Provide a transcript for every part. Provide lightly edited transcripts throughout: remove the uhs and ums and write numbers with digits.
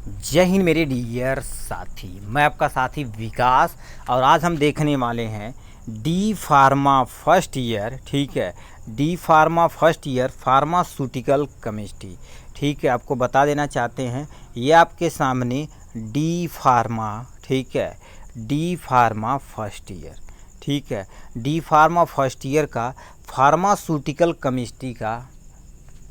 जय हिंद मेरे डियर साथी, मैं आपका साथी विकास। और आज हम देखने वाले हैं डी फार्मा फर्स्ट ईयर। ठीक है, D pharma first year pharmaceutical chemistry. ठीक है, आपको बता देना चाहते हैं ये आपके सामने डी फार्मा, ठीक है, डी फार्मा फर्स्ट ईयर। ठीक है, डी फार्मा फर्स्ट ईयर का फार्मास्यूटिकल केमिस्ट्री का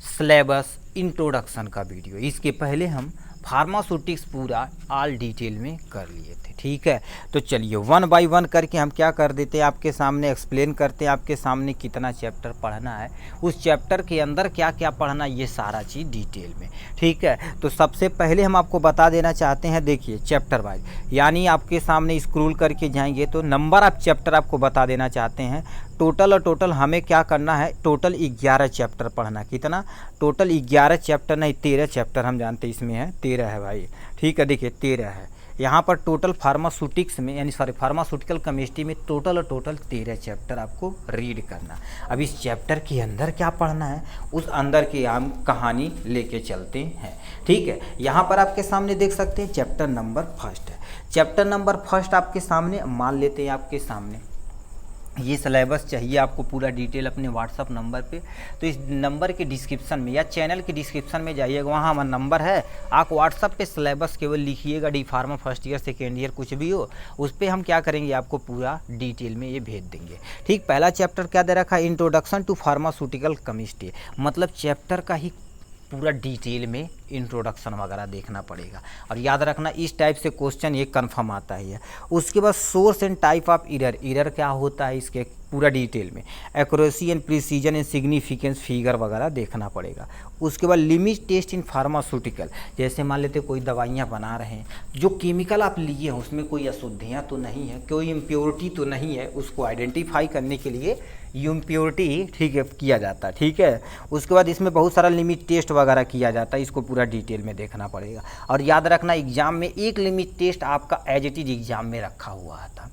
सिलेबस इंट्रोडक्शन का वीडियो। इसके पहले हम फार्मास्यूटिक्स पूरा ऑल डिटेल में कर लिए थे। ठीक है, तो चलिए वन बाय वन करके हम क्या कर देते हैं, आपके सामने एक्सप्लेन करते हैं, आपके सामने कितना चैप्टर पढ़ना है, उस चैप्टर के अंदर क्या क्या पढ़ना, ये सारा चीज़ डिटेल में। ठीक है, तो सबसे पहले हम आपको बता देना चाहते हैं, देखिए चैप्टर वाइज, यानी आपके सामने स्क्रॉल करके जाएंगे तो नंबर ऑफ चैप्टर आपको बता देना चाहते हैं। टोटल हमें क्या करना है, टोटल 11 चैप्टर पढ़ना। कितना? टोटल 11 चैप्टर नहीं, 13 चैप्टर हम जानते हैं इसमें है, 13 है भाई। ठीक है, देखिए 13 है यहाँ पर टोटल फार्मास्यूटिक्स में, यानी फार्मास्यूटिकल केमिस्ट्री में टोटल 13 चैप्टर आपको रीड करना। अब इस चैप्टर के अंदर क्या पढ़ना है, उस अंदर की हम कहानी लेके चलते हैं। ठीक है, यहाँ पर आपके सामने देख सकते हैं चैप्टर नंबर फर्स्ट है। चैप्टर नंबर फर्स्ट आपके सामने मान लेते हैं, आपके सामने ये सिलेबस चाहिए आपको पूरा डिटेल अपने व्हाट्सअप नंबर पे, तो इस नंबर के डिस्क्रिप्शन में या चैनल के डिस्क्रिप्शन में जाइएगा, वहाँ हमारा नंबर है। आप व्हाट्सअप पे सिलेबस केवल लिखिएगा, D pharma first year second year कुछ भी हो, उस पर हम क्या करेंगे, आपको पूरा डिटेल में ये भेज देंगे। ठीक, पहला चैप्टर क्या दे रखा है, इंट्रोडक्शन टू फार्मास्यूटिकल केमिस्ट्री, मतलब चैप्टर का ही पूरा डिटेल में इंट्रोडक्शन वगैरह देखना पड़ेगा। और याद रखना इस टाइप से क्वेश्चन ये कंफर्म आता है। उसके बाद source and type of error क्या होता है, इसके पूरा डिटेल में accuracy and precision and significance figure वगैरह देखना पड़ेगा। उसके बाद लिमिट टेस्ट इन फार्मास्यूटिकल, जैसे मान लेते कोई दवाइयाँ बना रहे हैं, जो केमिकल आप लिए हैं उसमें कोई अशुद्धियाँ तो नहीं है, कोई इम्प्योरिटी तो नहीं है, उसको आइडेंटिफाई करने के लिए इम्प्योरिटी, ठीक है, किया जाता है। ठीक है, उसके बाद इसमें बहुत सारा लिमिट टेस्ट वगैरह किया जाता है, इसको पूरा डिटेल में देखना पड़ेगा। और याद रखना एग्जाम में एक लिमिट टेस्ट आपका एज इट इज एग्जाम में रखा हुआ था।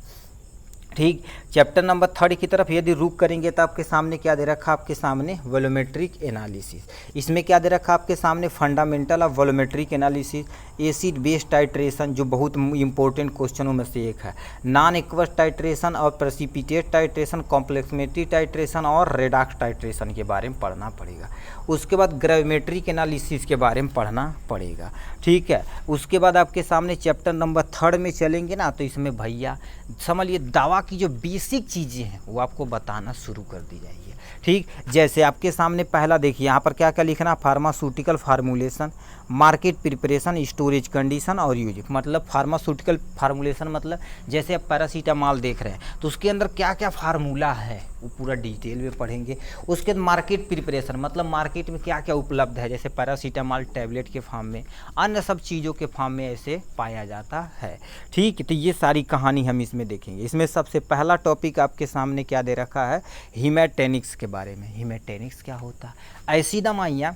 ठीक, चैप्टर नंबर 3 की तरफ यदि रुक करेंगे तो आपके सामने क्या दे रखा, आपके सामने वॉल्यूमेट्रिक एनालिसिस। इसमें क्या दे रखा आपके सामने, fundamental of volumetric analysis, acid base titration, जो बहुत इंपॉर्टेंट क्वेश्चनों में से एक है, नॉन एक्वस टाइट्रेशन और प्रेसिपिटेट टाइट्रेशन, कॉम्प्लेक्सिमेट्री टाइट्रेशन और रेडॉक्स टाइट्रेशन के बारे में पढ़ना पड़ेगा। उसके बाद ग्रेविमेट्रिक एनालिसिस के बारे में पढ़ना पड़ेगा। ठीक है, उसके बाद आपके सामने चैप्टर नंबर 3 में चलेंगे ना, तो इसमें भैया समझ लिए दवा की जो बेसिक चीज़ें हैं वो आपको बताना शुरू कर दी जाएगी। ठीक, जैसे आपके सामने पहला देखिए यहाँ पर क्या क्या लिखना, pharmaceutical formulation, market preparation, storage condition और यूज। मतलब फार्मास्यूटिकल फार्मूलेशन मतलब जैसे आप पैरासीटामॉल देख रहे हैं तो उसके अंदर क्या क्या फार्मूला है वो पूरा डिटेल में पढ़ेंगे। उसके बाद मार्केट प्रिपरेशन, मतलब मार्केट में क्या क्या उपलब्ध है, जैसे पैरासीटामॉल टैबलेट के फॉर्म में, अन्य सब चीज़ों के फॉर्म में ऐसे पाया जाता है। ठीक, तो ये सारी कहानी हम इसमें देखेंगे। इसमें सबसे पहला टॉपिक आपके सामने क्या दे रखा है, हीमेटेनिक्स के बारे में। हीमेटेनिक्स क्या होता है, ऐसी दवाइयाँ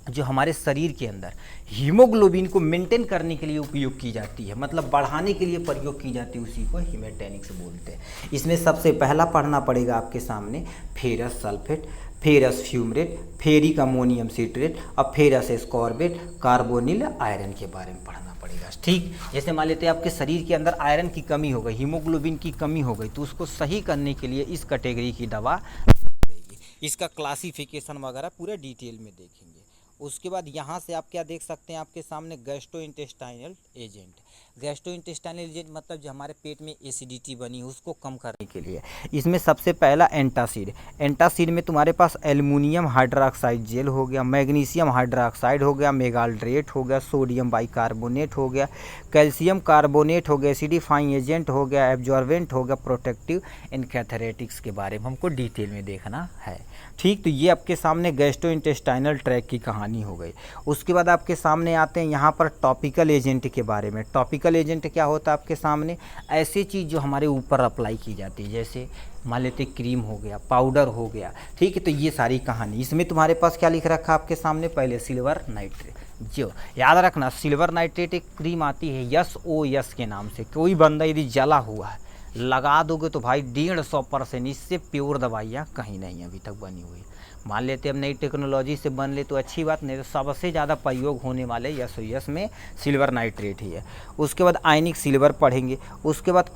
जो हमारे शरीर के अंदर हीमोग्लोबिन को मेंटेन करने के लिए उपयोग की जाती है, मतलब बढ़ाने के लिए प्रयोग की जाती है, उसी को हीमेटेनिक्स बोलते हैं। इसमें सबसे पहला पढ़ना पड़ेगा आपके सामने ferrous sulphate, ferrous fumarate, ferric ammonium citrate और फेरस एस्कॉर्बेट, कार्बोनिल आयरन के बारे में पढ़ना पड़ेगा। ठीक, जैसे मान लेते हैं आपके शरीर के अंदर आयरन की कमी हो गई, हीमोग्लोबिन की कमी हो गई, तो उसको सही करने के लिए इस कैटेगरी की दवा देगी। इसका क्लासिफिकेशन वगैरह पूरे डिटेल में देखेंगे। उसके बाद यहाँ से आप क्या देख सकते हैं, आपके सामने गैस्ट्रोइंटेस्टाइनल एजेंट। गैस्ट्रोइंटेस्टाइनल एजेंट मतलब जो हमारे पेट में एसिडिटी बनी है उसको कम करने के लिए। इसमें सबसे पहला एंटासिड। एंटासिड में तुम्हारे पास एल्युमिनियम हाइड्रोक्साइड जेल हो गया, मैग्नीशियम हाइड्रोक्साइड हो गया, मेगाल्ड्रेट हो गया, सोडियम बाइकार्बोनेट हो गया, कैल्शियम कार्बोनेट हो गया, एसिडिफाइंग एजेंट हो गया, एब्जॉर्बेंट हो गया, प्रोटेक्टिव एंड कैथेरेटिक्स के बारे में हमको डिटेल में देखना है। ठीक, तो ये आपके सामने गैस्ट्रोइंटेस्टाइनल ट्रैक की कहानी हो गई। उसके बाद आपके सामने आते हैं यहाँ पर टॉपिकल एजेंट के बारे में। टॉपिकल एजेंट क्या होता है आपके सामने, ऐसी चीज़ जो हमारे ऊपर अप्लाई की जाती है, जैसे मान लेते क्रीम हो गया, पाउडर हो गया। ठीक है, तो ये सारी कहानी। इसमें तुम्हारे पास क्या लिख रखा आपके सामने, पहले सिल्वर नाइट्रेट, जो याद रखना सिल्वर नाइट्रेट एक क्रीम आती है SOS के नाम से। कोई बंदा यदि जला हुआ है लगा दोगे तो भाई 150% इससे प्योर दवाइयाँ कहीं नहीं अभी तक बनी हुई। मान लेते अब नई टेक्नोलॉजी से बन ले तो अच्छी बात, नहीं तो सबसे ज़्यादा प्रयोग होने वाले SOS में सिल्वर नाइट्रेट ही है। उसके बाद आयनिक सिल्वर पढ़ेंगे। उसके बाद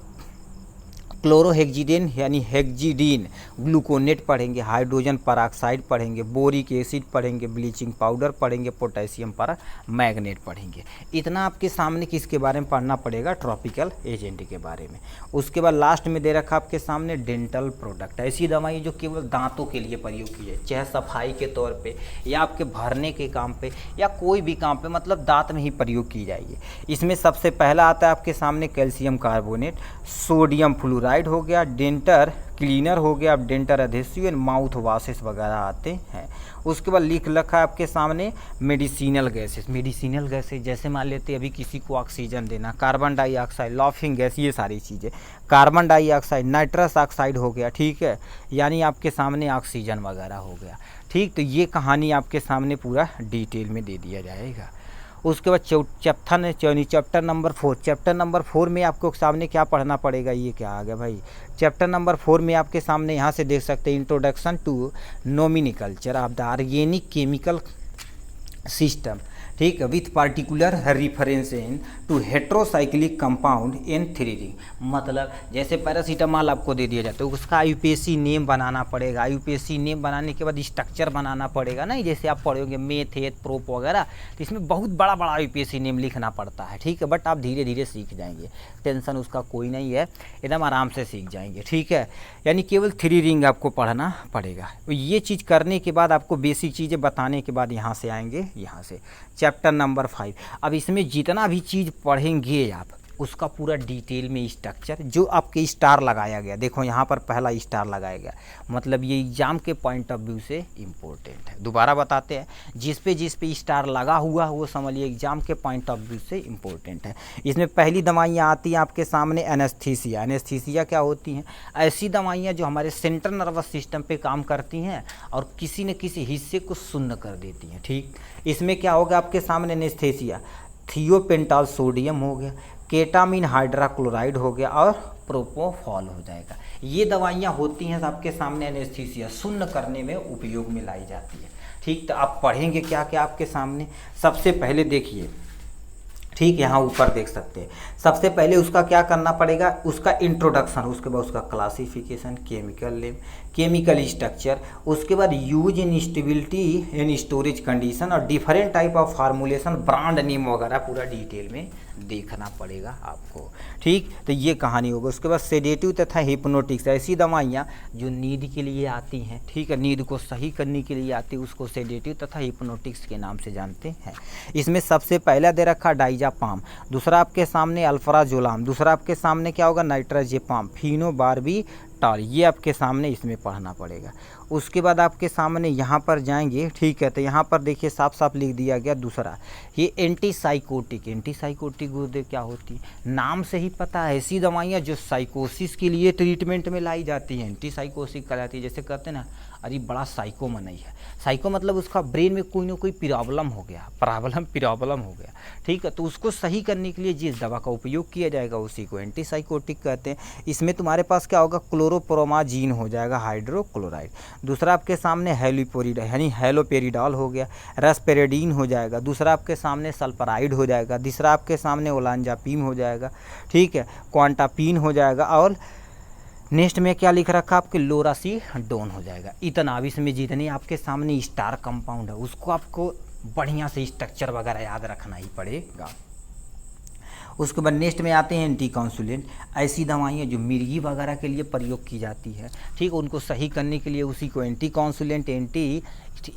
क्लोरोहेक्सिडेन यानी हेक्सिडीन ग्लूकोनेट पढ़ेंगे, हाइड्रोजन परऑक्साइड पढ़ेंगे, बोरिक एसिड पढ़ेंगे, ब्लीचिंग पाउडर पढ़ेंगे, पोटेशियम पर मैग्नेट पढ़ेंगे। इतना आपके सामने किसके बारे में पढ़ना पड़ेगा, ट्रॉपिकल एजेंट के बारे में। उसके बाद लास्ट में दे रखा आपके सामने डेंटल प्रोडक्ट, ऐसी दवाई जो केवल दांतों के लिए प्रयोग की जाए, चाहे सफाई के तौर पे या आपके भरने के काम पे या कोई भी काम पे, मतलब दांत में ही प्रयोग की जाएगी। इसमें सबसे पहला आता है आपके सामने कैल्शियम कार्बोनेट, सोडियम फ्लोराइड हो गया, डेंटल क्लीनर हो गया, अब dental adhesive and mouth washes वगैरह आते हैं। उसके बाद लिख रखा है आपके सामने मेडिसिनल गैसेस। मेडिसिनल गैसेस जैसे मान लेते हैं अभी किसी को ऑक्सीजन देना, कार्बन डाइऑक्साइड, लाफिंग गैस, ये सारी चीज़ें, कार्बन डाइऑक्साइड, नाइट्रस ऑक्साइड हो गया, ठीक है, यानी आपके सामने ऑक्सीजन वगैरह हो गया, ठीक। तो ये कहानी आपके सामने पूरा डिटेल में दे दिया जाएगा। उसके बाद चैप्टर नंबर 4, चैप्टर नंबर 4 में आपको सामने क्या पढ़ना पड़ेगा, ये क्या आ गया भाई, चैप्टर नंबर 4 में आपके सामने यहाँ से देख सकते हैं introduction to nomenclature of the organic chemical system, ठीक है, with particular reference in to heterocyclic compound in 3 ring. मतलब जैसे पैरासीटामॉल आपको दे दिया जाता है, उसका IUPAC नेम बनाना पड़ेगा। IUPAC नेम बनाने के बाद स्ट्रक्चर बनाना पड़ेगा ना, जैसे आप पढ़ोगे मेथ एथ प्रोप वगैरह, तो इसमें बहुत बड़ा बड़ा IUPAC नेम लिखना पड़ता है, ठीक है, बट आप धीरे धीरे सीख जाएंगे, टेंशन उसका कोई नहीं है, एकदम आराम से सीख जाएंगे, ठीक है। यानी केवल 3 रिंग आपको पढ़ना पड़ेगा। ये चीज़ करने के बाद आपको बेसिक चीज़ें बताने के बाद यहाँ से आएंगे, यहाँ से चैप्टर नंबर 5। अब इसमें जितना भी चीज़ पढ़ेंगे आप, उसका पूरा डिटेल में स्ट्रक्चर, जो आपके स्टार लगाया गया, देखो यहाँ पर पहला स्टार लगाया गया, मतलब ये एग्जाम के पॉइंट ऑफ व्यू से इम्पोर्टेंट है। दोबारा बताते हैं, जिस पे स्टार लगा हुआ वो समझिए एग्जाम के पॉइंट ऑफ व्यू से इम्पोर्टेंट है। इसमें पहली दवाइयाँ आती हैं आपके सामने एनेस्थीसिया। एनेस्थीसिया क्या होती हैं, ऐसी दवाइयाँ जो हमारे सेंट्रल नर्वस सिस्टम पे काम करती हैं और किसी न किसी हिस्से को शून्य कर देती हैं, ठीक। इसमें क्या होगा आपके सामने एनेस्थीसिया, थियोपेंटाल सोडियम हो गया, केटामिन हाइड्राक्लोराइड हो गया और प्रोपोफॉल हो जाएगा। ये दवाइयाँ होती हैं आपके सामने एनेस्थीसिया शून्य करने में उपयोग में लाई जाती है, ठीक। तो आप पढ़ेंगे क्या क्या आपके सामने, सबसे पहले देखिए, ठीक, यहाँ ऊपर देख सकते हैं, सबसे पहले उसका क्या करना पड़ेगा, उसका इंट्रोडक्शन, उसके बाद उसका classification, chemical name, chemical structure, उसके बाद use in stability in storage condition और different type of formulation, brand name वगैरह पूरा डिटेल में देखना पड़ेगा आपको, ठीक। तो ये कहानी होगा। उसके बाद सेडेटिव तथा हिप्नोटिक्स, ऐसी दवाइयाँ जो नींद के लिए आती हैं, ठीक है, नींद को सही करने के लिए आती है, उसको सेडेटिव तथा हिप्नोटिक्स के नाम से जानते हैं। इसमें सबसे पहला दे रखा डाइजापाम, दूसरा आपके सामने अल्फराजोलाम, दूसरा आपके सामने क्या होगा नाइट्राजेपाम, फिनोबार्बिटॉल, ये आपके सामने इसमें पढ़ना पड़ेगा। उसके बाद आपके सामने यहाँ पर जाएंगे, ठीक है, तो यहाँ पर देखिए साफ साफ लिख दिया गया दूसरा, ये एंटीसाइकोटिक। एंटीसाइकोटिक गुरुदेव क्या होती है, नाम से ही पता है, ऐसी दवाइयाँ जो साइकोसिस के लिए ट्रीटमेंट में लाई जाती हैं, एंटीसाइकोसिस कहलाती है। जैसे कहते हैं ना, अरे बड़ा साइको मनई है, साइको मतलब उसका ब्रेन में कोई ना कोई प्रॉब्लम हो गया, प्रॉब्लम हो गया, ठीक है, तो उसको सही करने के लिए जिस दवा का उपयोग किया जाएगा उसी को एंटीसाइकोटिक कहते हैं। इसमें तुम्हारे पास क्या होगा, क्लोरोप्रोमाजीन हो जाएगा, हाइड्रोक्लोराइड, दूसरा आपके सामने हेलिपोरिडा यानी हेलोपेरिडॉल हो गया, रेस्पेरेडीन हो जाएगा, दूसरा आपके सामने सल्फराइड हो जाएगा, तीसरा आपके सामने ओलांजापिन हो जाएगा, ठीक है, क्वांटापिन हो जाएगा, और नेक्स्ट में क्या लिख रखा आपके लोरासीडोन हो जाएगा। इतना अब इसमें जितने आपके सामने स्टार कंपाउंड है उसको आपको बढ़िया से स्ट्रक्चर वगैरह याद रखना ही पड़ेगा। उसके बाद नेक्स्ट में आते हैं एंटीकॉन्सुलेंट, ऐसी दवाइयाँ जो मिर्गी वगैरह के लिए प्रयोग की जाती है, ठीक, उनको सही करने के लिए उसी को एंटीकॉन्सुलेंट, एंटी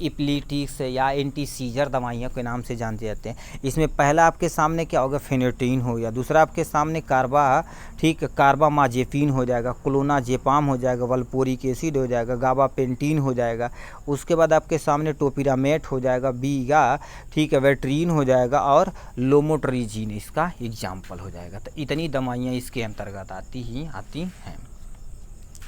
इप्लीटिक्स या एंटी सीजर दवाइयाँ के नाम से जानते जाते हैं। इसमें पहला आपके सामने क्या होगा, फेनेटीन हो गया, दूसरा आपके सामने कार्बामाजेपिन हो जाएगा, क्लोनाजेपाम हो जाएगा, वल्पोरिक एसिड हो जाएगा, गाबापेंटीन हो जाएगा, उसके बाद आपके सामने टोपिरामेट हो जाएगा, बीगा, ठीक है, वेट्रीन हो जाएगा, और लोमोट्रिजीन इसका एग्जाम्पल हो जाएगा। तो इतनी दवाइयाँ इसके अंतर्गत आती हैं।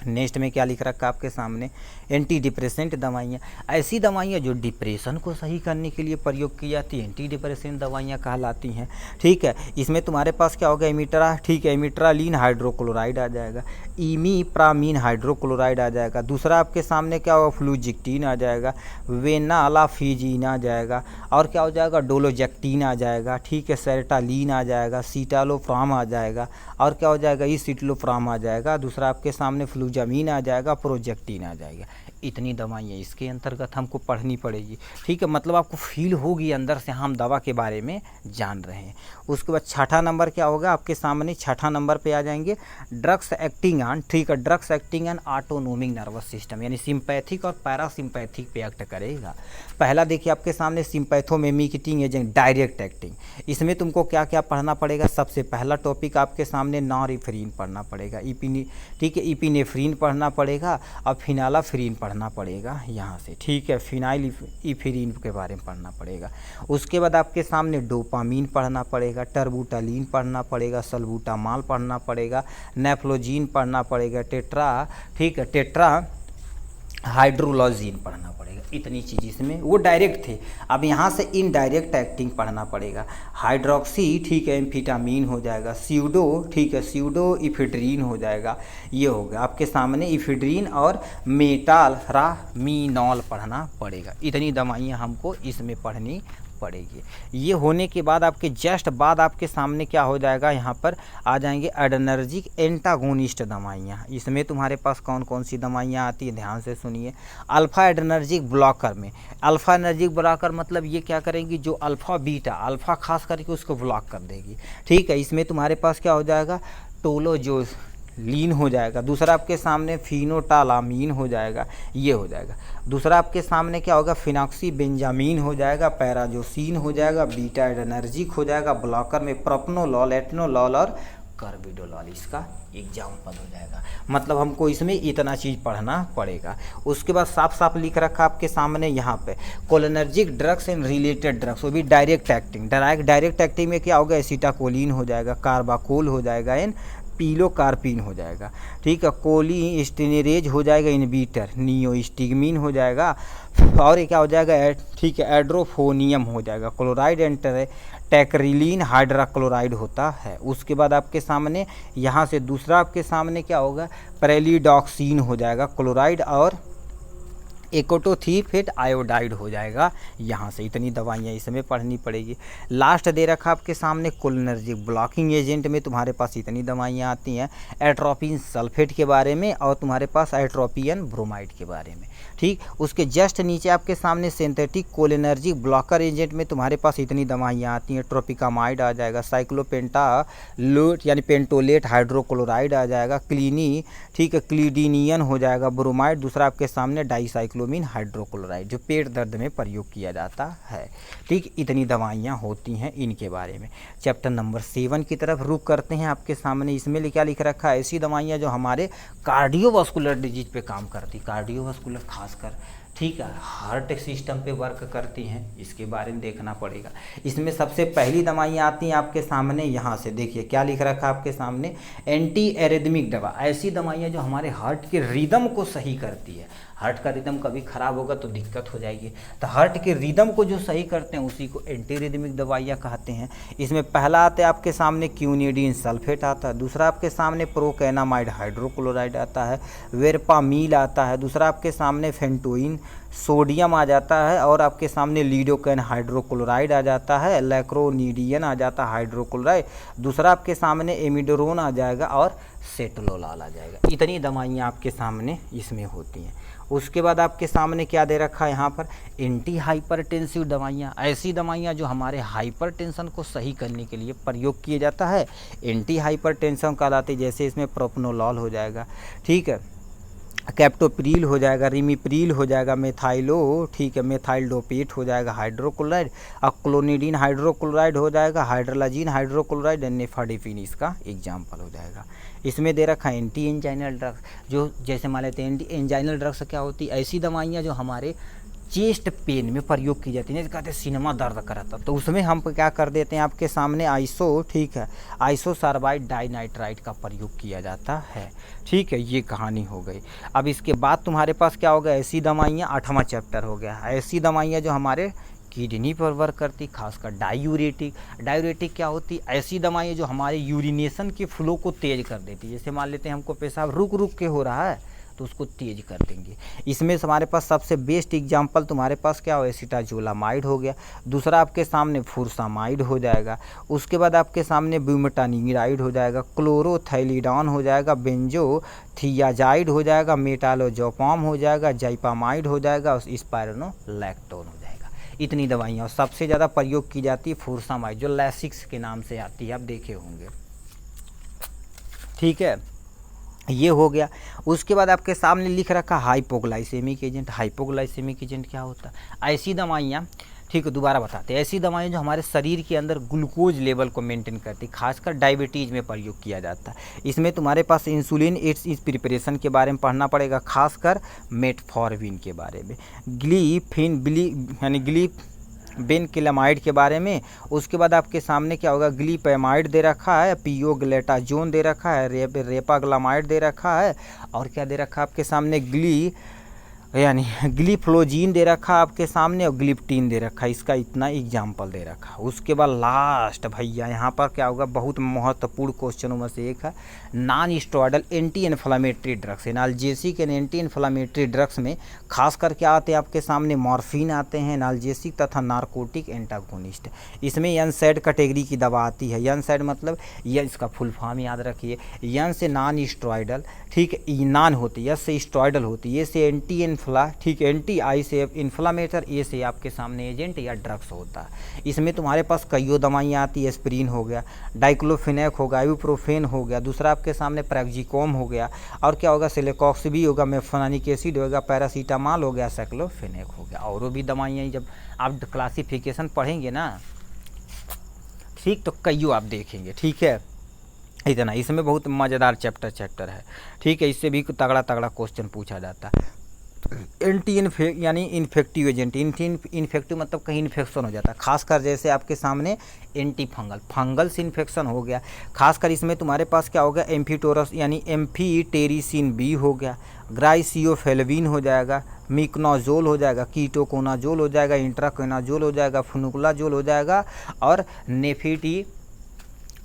नेक्स्ट में क्या लिख रखा आपके सामने, एंटी डिप्रेसेंट दवाइयाँ, ऐसी दवाइयाँ जो डिप्रेशन को सही करने के लिए प्रयोग की जाती हैं, एंटी डिप्रेसेंट दवाइयाँ कहलाती हैं। ठीक है, इसमें तुम्हारे पास क्या होगा, इमिट्रा, ठीक है, इमिट्रालिन हाइड्रोक्लोराइड आ जाएगा, इमीप्रामीन हाइड्रोक्लोराइड आ जाएगा। दूसरा आपके सामने क्या होगा, फ्लूजिक्टीन आ जाएगा, वेनालाफिजीन आ जाएगा, और क्या हो जाएगा, डोलोजेक्टीन आ जाएगा। ठीक है, सेरेटालीन आ जाएगा, सीटालोफ्राम आ जाएगा, और क्या हो जाएगा, इसिटलोफ्राम आ जाएगा। दूसरा आपके सामने फ्लूजामीन आ जाएगा, प्रोजेक्टिन आ जाएगा। इतनी दवाइयाँ इसके अंतर्गत हमको पढ़नी पड़ेगी। ठीक है, मतलब आपको फील होगी अंदर से हम दवा के बारे में जान रहे हैं। उसके बाद छठा नंबर क्या होगा आपके सामने, छठा नंबर पे आ जाएंगे ड्रग्स एक्टिंग ऑन, ठीक है, drugs acting on autonomic nervous system, यानी सिंपैथिक और पैरासिम्पैथिक पे एक्ट करेगा। पहला देखिए आपके सामने सिंपैथोमिमेटिक एजेंट, डायरेक्ट एक्टिंग। इसमें तुमको क्या क्या पढ़ना पड़ेगा, सबसे पहला टॉपिक आपके सामने नॉरएफ्रिन पढ़ना पड़ेगा, ठीक है, इपिनेफ्रिन पढ़ना पड़ेगा, और फिनालाफ्रिन पढ़ना पड़ेगा यहाँ से। ठीक है, फिनाइल इफ्रीन के बारे में पढ़ना पड़ेगा। उसके बाद आपके सामने डोपामीन पढ़ना पड़ेगा, टर्बुटालीन पढ़ना पड़ेगा, सल्बुटामाल पढ़ना पड़ेगा, नेफ्लोजीन पढ़ना पड़ेगा, ठीक है, टेट्रा हाइड्रोलॉजीन पढ़ना पड़ेगा। इतनी चीज़ इसमें वो डायरेक्ट थे। अब यहाँ से इनडायरेक्ट एक्टिंग पढ़ना पड़ेगा, हाइड्रोक्सी, ठीक है, एम्फिटामीन हो जाएगा, स्यूडो, ठीक है, स्यूडो इफेड्रीन हो जाएगा। ये हो गया आपके सामने इफेड्रीन और मेटारामीनॉल पढ़ना पड़ेगा। इतनी दवाइयाँ हमको इसमें पढ़नी पड़ेगी। ये होने के बाद आपके जस्ट बाद आपके सामने क्या हो जाएगा, यहाँ पर आ जाएंगे एडर्नर्जिक एंटागोनिस्ट दवाइयाँ। इसमें तुम्हारे पास कौन कौन सी दवाइयाँ आती है, ध्यान से सुनिए। अल्फ़ा एडर्नर्जिक ब्लॉकर में, अल्फ़ा एनर्जिक ब्लॉकर मतलब ये क्या करेंगी, जो अल्फ़ा बीटा, अल्फ़ा खास करके उसको ब्लॉक कर देगी। ठीक है, इसमें तुम्हारे पास क्या हो जाएगा, टोलोजोलिन हो जाएगा। दूसरा आपके सामने फिनोटालामीन हो जाएगा, ये हो जाएगा। दूसरा आपके सामने क्या होगा, फिनॉक्सीबेंजामीन हो जाएगा, पैराजोसिन हो जाएगा, बीटा एडर्नर्जिक हो जाएगा। ब्लॉकर में प्रोप्रानोलॉल, एटनोलॉल और कार्बिडोलॉल इसका एग्जाम्पल हो जाएगा। मतलब हमको इसमें इतना चीज़ पढ़ना पड़ेगा। उसके बाद साफ साफ लिख रखा आपके सामने यहाँ पे cholinergic drugs and related drugs, वो भी डायरेक्ट एक्टिंग। डायरेक्ट एक्टिंग में क्या होगा, एसिटाकोलिन हो जाएगा, कार्बाकोल हो जाएगा, एंड पीलोकार्पिन हो जाएगा। ठीक है, कोलिस्टेरेज हो जाएगा, इनहिबिटर, नियोस्टिगमिन हो जाएगा, और ये क्या हो जाएगा, ठीक है, एड्रोफोनियम हो जाएगा, क्लोराइड एंटर टैक्रिलीन हाइड्राक्लोराइड होता है। उसके बाद आपके सामने यहाँ से दूसरा आपके सामने क्या होगा, प्रेलिडॉक्सिन हो जाएगा, क्लोराइड, और एकोटोथीफेट आयोडाइड हो जाएगा। यहाँ से इतनी दवाइयाँ इसमें पढ़नी पड़ेगी। लास्ट दे रखा आपके सामने कोलिनर्जिक ब्लॉकिंग एजेंट में तुम्हारे पास इतनी दवाइयाँ आती हैं, एट्रोपिन सल्फेट के बारे में, और तुम्हारे पास एट्रोपियन ब्रोमाइड के बारे में। ठीक, उसके जस्ट नीचे आपके सामने सिंथेटिक कोलिनर्जिक ब्लॉकर एजेंट में तुम्हारे पास इतनी दवाइयाँ आती हैं, ट्रोपिकामाइड आ जाएगा, साइक्लोपेंटालोट यानी पेंटोलेट हाइड्रोक्लोराइड आ जाएगा, क्लीनी, ठीक है, क्लीडिनियन हो जाएगा, ब्रोमाइड। दूसरा आपके सामने डाइसाइक्लोमिन हाइड्रोक्लोराइड जो पेट दर्द में प्रयोग किया जाता है। ठीक, इतनी दवाइयाँ होती हैं इनके बारे में। चैप्टर नंबर 7 की तरफ रुक करते हैं। आपके सामने इसमें क्या लिख रखा है, ऐसी दवाइयाँ जो हमारे कार्डियोवास्कुलर डिजीज पे काम करती, कार्डियोवास्कुलर खासकर, ठीक है, हार्ट सिस्टम पे वर्क करती हैं, इसके बारे में देखना पड़ेगा। इसमें सबसे पहली दवाइयाँ आती हैं आपके सामने, यहाँ से देखिए क्या लिख रखा है आपके सामने, एंटी एरिदमिक दवा, ऐसी दवाइयाँ जो हमारे हार्ट के रिदम को सही करती है। हार्ट का रिदम कभी ख़राब होगा तो दिक्कत हो जाएगी, तो हार्ट के रिदम को जो सही करते हैं उसी को एंटी रिदमिक दवाइयाँ कहते हैं। इसमें पहला आता है आपके सामने क्यूनिडीन सल्फेट आता है, दूसरा आपके सामने प्रोकैनामाइड हाइड्रोक्लोराइड आता है, वेरपामील आता है, दूसरा आपके सामने फेंटोइन सोडियम आ जाता है, और आपके सामने लीडोकैन हाइड्रोक्लोराइड आ जाता है, लैक्रोनिडियन आ जाता है हाइड्रोक्लोराइड, दूसरा आपके सामने एमिडोरोन आ जाएगा, और सेटलोलाल आ जाएगा। इतनी दवाइयाँ आपके सामने इसमें होती हैं। उसके बाद आपके सामने क्या दे रखा है यहाँ पर, एंटी हाइपरटेंसिव दवाइयाँ, ऐसी दवाइयाँ जो हमारे हाइपरटेंशन को सही करने के लिए प्रयोग किया जाता है, एंटी हाइपरटेंशन कहलाते। जैसे इसमें प्रोप्रानोलॉल हो जाएगा, ठीक है, कैप्टोप्रिल हो जाएगा, रिमिप्रिल हो जाएगा, मेथाइलो, ठीक है, मेथाइलडोपेट हो जाएगा हाइड्रोक्लोराइड, क्लोनिडीन हाइड्रोक्लोराइड हो जाएगा, हाइड्रोलाजीन हाइड्रोक्लोराइड, नेफाडिफिन इसका एग्जाम्पल हो जाएगा। इसमें दे रखा है एंटी एंजाइनल ड्रग्स, जो जैसे मान लेते हैं एंटी एंजाइनल ड्रग्स क्या होती है, ऐसी दवाइयाँ जो हमारे चेस्ट पेन में प्रयोग की जाती है, जैसे कहते हैं सिनेमा दर्द कराता, तो उसमें हम क्या कर देते हैं आपके सामने आइसो, ठीक है, आइसोसार्बाइड डाइनाइट्राइट का प्रयोग किया जाता है। ठीक है, ये कहानी हो गई। अब इसके बाद तुम्हारे पास क्या होगा, ऐसी दवाइयाँ, 8वां चैप्टर हो गया। ऐसी दवाइयाँ जो हमारे किडनी पर वर्क करती, खासकर डायूरेटिक। डायूरेटिक क्या होती, ऐसी दवाइयाँ जो हमारे यूरिनेशन के फ्लो को तेज कर देती है। जैसे मान लेते हैं हमको पेशाब रुक रुक के हो रहा है तो उसको तेज कर देंगे। इसमें हमारे पास सबसे बेस्ट एग्जांपल तुम्हारे पास क्या हो, एसिटाजोलामाइड हो गया। दूसरा आपके सामने फुरसामाइड हो जाएगा। उसके बाद आपके सामने ब्यूमेटानिराइड हो जाएगा, क्लोरोथैलिडॉन हो जाएगा, बेंजोथियाजाइड हो जाएगा, मेटालोजोपाम हो जाएगा, जाइपामाइड हो जाएगा और स्पाइरोनोलैक्टोन हो जाएगा। इतनी दवाइयाँ, और सबसे ज़्यादा प्रयोग की जाती है फुरसामाइड, जो लैसिक्स के नाम से आती है, आप देखे होंगे। ठीक है, ये हो गया। उसके बाद आपके सामने लिख रखा हाइपोग्लाइसेमिक एजेंट। हाइपोग्लाइसेमिक एजेंट क्या होता है, ऐसी दवाइयाँ, ठीक है, दोबारा बताते हैं, ऐसी दवाइयाँ जो हमारे शरीर के अंदर ग्लूकोज लेवल को मेंटेन करती, खासकर डायबिटीज़ में प्रयोग किया जाता है। इसमें तुम्हारे पास इंसुलिन इस प्रिपरेशन के बारे में पढ़ना पड़ेगा, खासकर मेटफॉर्मिन के बारे में, बेनक्लेमाइड के बारे में। उसके बाद आपके सामने क्या होगा, ग्लीपेमाइड दे रखा है, पियोग्लेटाजोन दे रखा है, रेपाग्लामाइड दे रखा है, और क्या दे रखा है आपके सामने, ग्लिफ्लोजीन दे रखा आपके सामने, और ग्लिप्टीन दे रखा। इसका इतना एग्जाम्पल दे रखा। उसके बाद लास्ट भैया यहाँ पर क्या होगा, बहुत महत्वपूर्ण क्वेश्चनों में से एक है, non steroidal anti inflammatory drugs. Analgesic anti inflammatory drugs में खासकर क्या आते हैं आपके सामने, मॉर्फिन आते हैं, एनाल्जेसिक तथा नार्कोटिक एंटागोनिस्ट। इसमें एनसैड कैटेगरी की दवा आती है। एनसैड मतलब यह, इसका फुल फॉर्म याद रखिए, एन से नॉन स्टेरॉयडल, ठीक है, नॉन होती है, एस से स्टेरॉयडल होती है, ए से एंटी ठीक है, एंटी, आई से इन्फ्लामेटर, ए से आपके सामने एजेंट या ड्रग्स होता है। इसमें तुम्हारे पास कईयों दवाइयाँ आती है, एस्पिरिन हो गया, डाइक्लोफेनेक होगा, आइबुप्रोफेन हो गया, दूसरा आपके सामने प्रैक्जिकोम हो गया, और क्या होगा, सेलेकॉक्सिबी होगा, मेफेनानिक एसिड होगा, पैरासीटामॉल हो गया, साइक्लोफेनेक हो गया। और भी दवाइयाँ जब आप क्लासिफिकेशन पढ़ेंगे ना, ठीक, तो कईयों आप देखेंगे। ठीक है, इतना, इसमें बहुत मज़ेदार चैप्टर है। ठीक है, इससे भी तगड़ा क्वेश्चन पूछा जाता है। यानी इन्फेक्टिव एजेंट, इन्फेक्टिव मतलब कहीं इन्फेक्शन हो जाता है, खासकर जैसे आपके सामने एंटी फंगल से इन्फेक्शन हो गया। खासकर इसमें तुम्हारे पास क्या हो गया, एम्फिटोरस यानी एम्फीटेरिसिन बी हो गया, ग्राइसियोफेल्विन हो जाएगा, मिकनोजोल हो जाएगा, कीटोकोनाजोल हो जाएगा, इंट्राकोनाजोल हो जाएगा, फुनुकुलाजोल हो जाएगा, और नेफिटी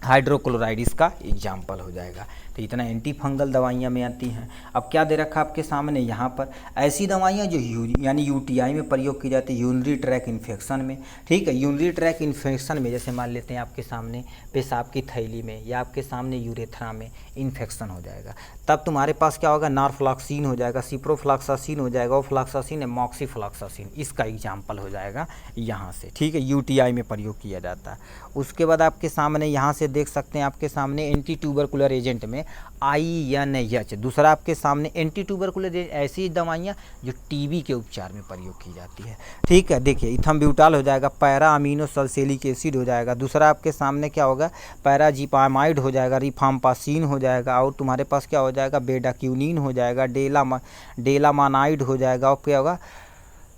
हाइड्रोक्लोराइड इसका एग्जाम्पल हो जाएगा। तो इतना एंटी फंगल दवाइयाँ में आती हैं। अब क्या दे रखा आपके सामने यहाँ पर, ऐसी दवाइयाँ जो यानी यूटीआई में प्रयोग की जाती है, यूरिनरी ट्रैक इन्फेक्शन में। ठीक है, यूरिनरी ट्रैक इन्फेक्शन में जैसे मान लेते हैं आपके सामने पेशाब की थैली में या आपके सामने यूरेथ्रा में इन्फेक्शन हो जाएगा, तब तुम्हारे पास क्या होगा, नारफ्लॉक्सिन हो जाएगा, सिप्रोफ्लॉक्सासिन हो जाएगा, ओफ्लॉक्सासिन, मॉक्सीफ्लॉक्सासिन, इसका एग्जाम्पल हो जाएगा यहाँ से। ठीक है, यूटीआई में प्रयोग किया जाता है। उसके बाद आपके सामने यहाँ से देख सकते हैं आपके सामने एंटी ट्यूबरकुलर एजेंट में INH। दूसरा आपके सामने एंटी ट्यूबरकुलर ऐसी दवाइयाँ जो टीबी के उपचार में प्रयोग की जाती है। ठीक है, देखिए, इथम्ब्यूटाल हो जाएगा, पैरा अमीनो सल्फेनिक एसिड हो जाएगा, दूसरा आपके सामने क्या होगा, पैराजीपामाइड हो जाएगा, रिफाम्पासिन हो जाएगा, और तुम्हारे पास क्या हो जाएगा, बेडाक्यूनिन हो जाएगा, डेलामानाइड हो जाएगा, और क्या होगा,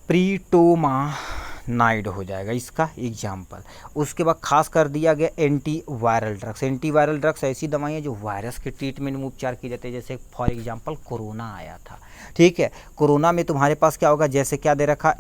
प्रीटोमानाइड हो जाएगा, इसका एग्जाम्पल। उसके बाद खास कर दिया गया एंटीवायरल ड्रग्स। एंटीवायरल ड्रग्स ऐसी दवाइयाँ जो वायरस के ट्रीटमेंट में उपचार की जाती है, जैसे फॉर एग्जांपल कोरोना आया था। ठीक है, कोरोना में तुम्हारे पास क्या होगा, जैसे क्या दे रखा,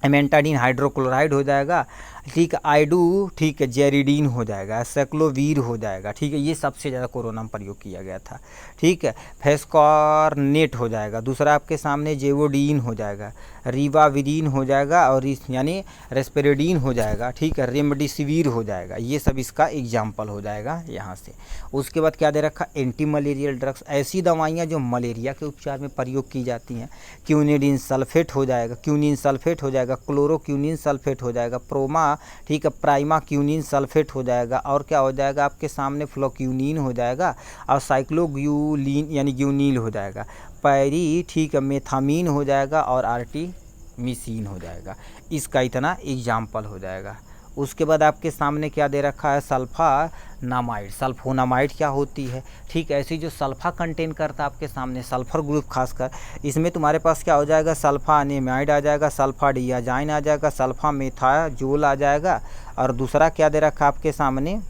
एमेंटाडिन हाइड्रोक्लोराइड हो जाएगा, ठीक है, आइडू, ठीक है, जेरिडीन हो जाएगा, सेक्लोवीर हो जाएगा। ठीक है, ये सबसे ज़्यादा कोरोना में प्रयोग किया गया था। ठीक है, फेस्कॉर्नेट हो जाएगा, दूसरा आपके सामने जेवोडीन हो जाएगा, रिवाविरिन हो जाएगा, और यानी रेस्पेरेडीन हो जाएगा। ठीक है, रेमडेसिविर हो जाएगा, ये सब इसका एग्जाम्पल हो जाएगा यहाँ से। उसके बाद क्या दे रखा, एंटी मलेरियल ड्रग्स, ऐसी दवाइयाँ जो मलेरिया के उपचार में प्रयोग की जाती हैं, क्यूनिडीन सल्फेट हो जाएगा, क्यूनिन सल्फेट हो जाएगा, क्लोरोक्यूनिन सल्फेट हो जाएगा, प्रोमा, ठीक है, प्राइमा क्यूनिन सल्फेट हो जाएगा, और क्या हो जाएगा आपके सामने फ्लोक्यूनिन हो जाएगा, और साइक्लोग्यूलिन यानी ग्यूनिल हो जाएगा, पैरी, ठीक है, मेथामीन हो जाएगा, और आर्टिमिसिन हो जाएगा। इसका इतना एग्जाम्पल हो जाएगा। उसके बाद आपके सामने क्या दे रखा है, सल्फानामाइड। सल्फोनामाइड क्या होती है, ठीक है, ऐसी जो सल्फा कंटेन करता है आपके सामने, सल्फर ग्रुप खासकर, इसमें तुम्हारे पास क्या हो जाएगा, सल्फानेमाइड आ जाएगा, सल्फाडियाजाइन आ जाएगा, सल्फामेथाजोल आ जाएगा, और दूसरा क्या दे रखा है आपके सामने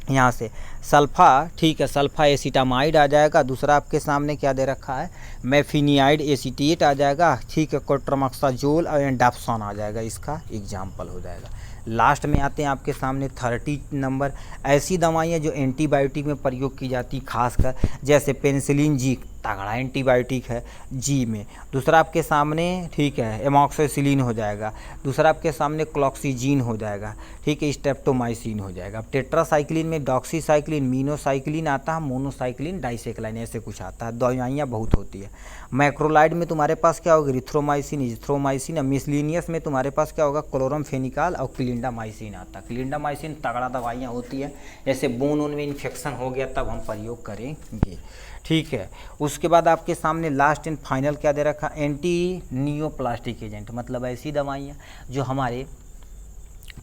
यहाँ से सल्फा, ठीक है, सल्फा एसिटामाइड आ जाएगा। दूसरा आपके सामने क्या दे रखा है, मेफिनियाइड एसीटेट आ जाएगा, ठीक है, कोट्रमक्साजोल और एंडाप्सॉन आ जाएगा, इसका एग्जाम्पल हो जाएगा। लास्ट में आते हैं आपके सामने 30 नंबर, ऐसी दवाइयाँ जो एंटीबायोटिक में प्रयोग की जाती, खासकर जैसे पेनिसिलिन जी, तगड़ा एंटीबायोटिक है जी में। दूसरा आपके सामने, ठीक है, एमॉक्सिसिलिन हो जाएगा। दूसरा आपके सामने क्लॉक्सीजीन हो जाएगा, ठीक है, स्ट्रेप्टोमाइसिन हो जाएगा। टेट्रासाइक्लिन में डॉक्सीसाइक्लिन, मीनोसाइक्लिन आता है, मोनोसाइक्लिन, डाइसाइक्लिन, ऐसे कुछ आता है, दवाइयाँ बहुत होती है। मैक्रोलाइड में तुम्हारे पास क्या होगा, इरिथ्रोमाइसिन, इजिथ्रोमाइसिन। मिसलिनियस में तुम्हारे पास क्या होगा, क्लोरमफेनिकॉल और क्लिंडामाइसिन आता है। क्लिंडामाइसिन तगड़ा दवाइयाँ होती है, जैसे बोन वोन में इन्फेक्शन हो गया तब हम प्रयोग करेंगे, ठीक है। उसके बाद आपके सामने लास्ट एंड फाइनल क्या दे रखा, एंटी नियोप्लास्टिक एजेंट, मतलब ऐसी दवाइयाँ जो हमारे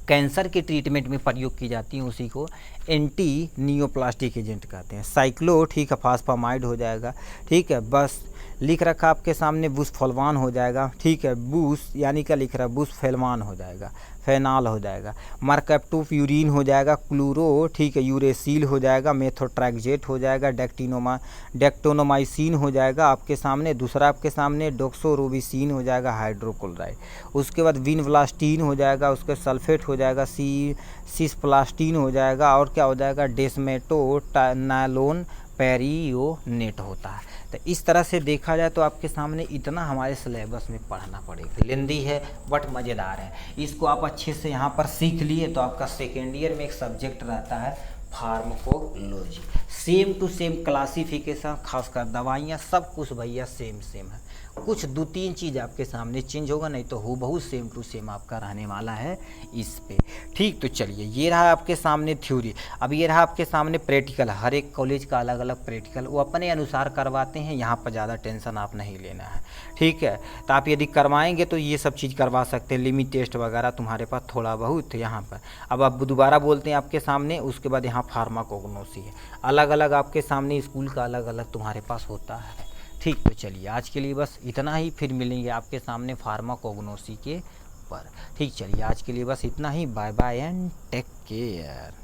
कैंसर के ट्रीटमेंट में प्रयोग की जाती हैं, उसी को एंटी नियोप्लास्टिक एजेंट कहते हैं। साइक्लो, ठीक है, फास्फामाइड हो जाएगा, ठीक है, बस लिख रखा आपके सामने बुसफोल्वान हो जाएगा, ठीक है, बूस यानी क्या लिख रहा है, बुसफेल्मान हो जाएगा, फेनाल हो जाएगा, मरकैप्टोप्यूरिन हो जाएगा, क्लूरो, ठीक है, यूरेसिल हो जाएगा, मेथोट्रैक्जेट हो जाएगा, डेक्टोनोमाइसिन हो जाएगा आपके सामने। दूसरा आपके सामने डोक्सोरोबिसिन हो जाएगा, हाइड्रोक्लोराइड। उसके बाद विनव्लास्टीन हो जाएगा, उसके सल्फेट हो जाएगा, सिसप्लास्टीन हो जाएगा, और क्या हो जाएगा, डेस्मेटोनालोन पेरियोनेट होता है। तो इस तरह से देखा जाए तो आपके सामने इतना हमारे सिलेबस में पढ़ना पड़ेगा, लेंदी है बट मज़ेदार है। इसको आप अच्छे से यहाँ पर सीख लिए तो आपका सेकेंड ईयर में एक सब्जेक्ट रहता है pharmacology, same to same classification, खासकर दवाइयाँ, सब कुछ भैया सेम है। कुछ 2-3 चीज़ आपके सामने चेंज होगा, नहीं तो हूबहू सेम टू सेम आपका रहने वाला है इस पे, ठीक। तो चलिए, ये रहा आपके सामने थ्योरी। अब ये रहा आपके सामने प्रैक्टिकल। हर एक कॉलेज का अलग अलग प्रैक्टिकल वो अपने अनुसार करवाते हैं, यहाँ पर ज़्यादा टेंशन आप नहीं लेना है, ठीक है। तो आप यदि करवाएंगे तो ये सब चीज़ करवा सकते हैं, लिमिट टेस्ट वगैरह तुम्हारे पास थोड़ा बहुत यहाँ पर। अब आप दोबारा बोलते हैं आपके सामने, उसके बाद यहाँ फार्माकोग्नोसी है, अलग अलग आपके सामने स्कूल का अलग अलग तुम्हारे पास होता है, ठीक। तो चलिए, आज के लिए बस इतना ही, फिर मिलेंगे आपके सामने फार्माकोग्नोसी के पर, ठीक। चलिए, आज के लिए बस इतना ही, bye bye and take care.